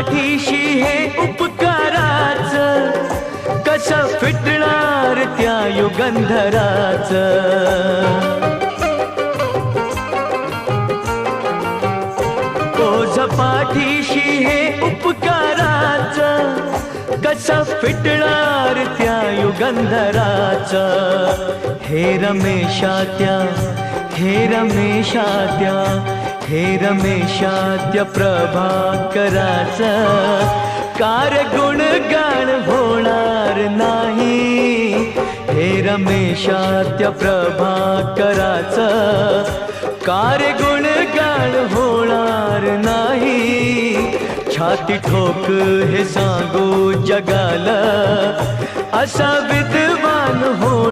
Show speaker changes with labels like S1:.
S1: पाठीशी हे उपकाराच, कसं फिटणार त्या युगंधराच। ओझ पाठीशी हे उपकाराच, कसं फिटणार त्या युगंधराच। हे रमेशात्या, हे रमेशात्या, हे रमेशात्या प्रभाकराच, कार गुणगान होणार नाही। हे रमेशात्या प्रभाकराच, कार गुणगान होणार नाही। छाती ठोक हे सांगू जगाला, असा विद्वान हो